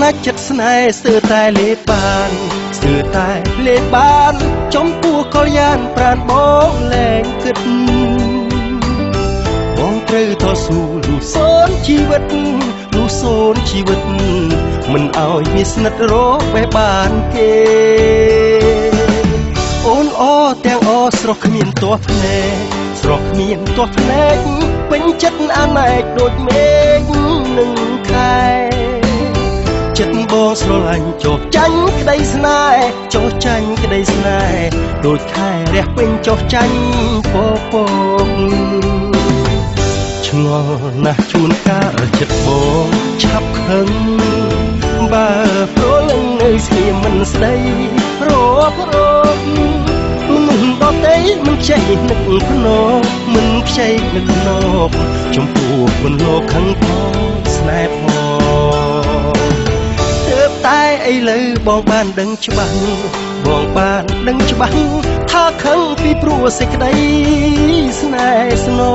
ណាច់ចិត្តស្នេហ៍ស្ទើរតែលេបបានស្ទើរតែលេបបានចំពោះកលយានប្រានបងលែងគិតបងត្រូវតស៊ូលុះសូនជីវិតលុះសូនជីវិតមិនឲ្យមានស្និទ្ធរកបេះបានគេអូនអទាំងអស្រស់គ្មានទាស់ភ្នែកស្រស់គ្មានទាស់ភ្នែកពេញចិត្តអាណែកដូចមេឃនឹងខែចិត្តបងស្រឡាញ់ចុះចាញ់ក្តីស្នេហ៍ចុះចាញ់ក្តីស្នេហ៍ដូចខែរះពេញចុះចាញ់ពពកឆ្ងល់ណាស់ជួនកាលចិត្តបងឆាប់ខឹងបើព្រលឹងនៅស្ងៀមមិនស្ដីរាប់មនុស្សដទៃមិនខ្ចីនឹកភ្នំមិនខ្ចីនឹកភ្នំចំពោះគុណលោកខឹងផងស្នេហ៍ផងទើបតែឥឡូវបងបានដឹងច្បាស់បងបានដឹងច្បាស់ថាខឹងពីព្រោះសេចក្តីស្នេហ៍ស្នូ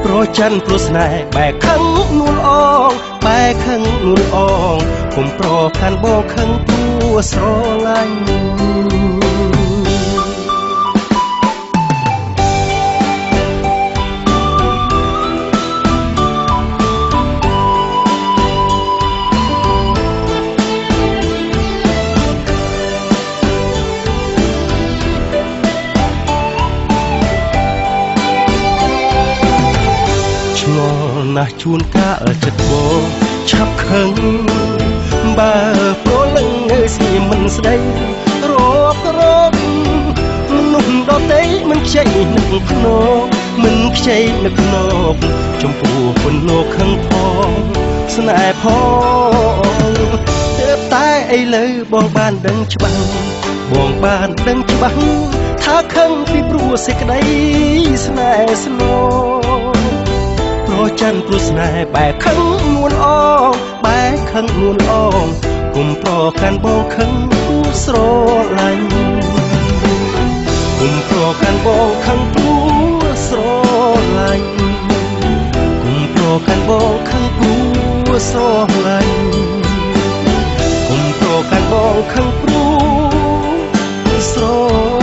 ប្រច័ណ្ឌព្រោះស្នេហ៍បែកខឹងនួលអងបែកខឹងនួលអងកុំប្រកាន់បងខឹងព្រោះស្រឡាញ់ណាស់ជួនកាលចិត្តបងឆាប់ខឹងបើព្រលឹងនៅស្ងៀមមិនស្ដីរាប់មនុស្សដទៃមិនខ្ចីនឹកភ្នំមិនខ្ចីនឹកភ្នំចំពោះគុណលោកខឹងផងស្នេហ៍ផងទើបតែឥឡូវបងបានដឹងច្បាស់បងបានដឹងច្បាស់ថាខឹងពីព្រោះសេចក្តីស្នេហ៍ស្នូប្រច័ណ្ឌព្រោះស្នេហ៍បែកខឹងនួនអងបែកខឹងនួនអងកុំប្រកាន់បងខឹងព្រោះស្រឡាញ់កុំប្រកាន់បងខឹងព្រោះស្រឡាញ់កុំប្រកាន់បងខឹងព្រោះស្រឡាញ់កុំប្រកាន់បងខឹងព្រោះស្រ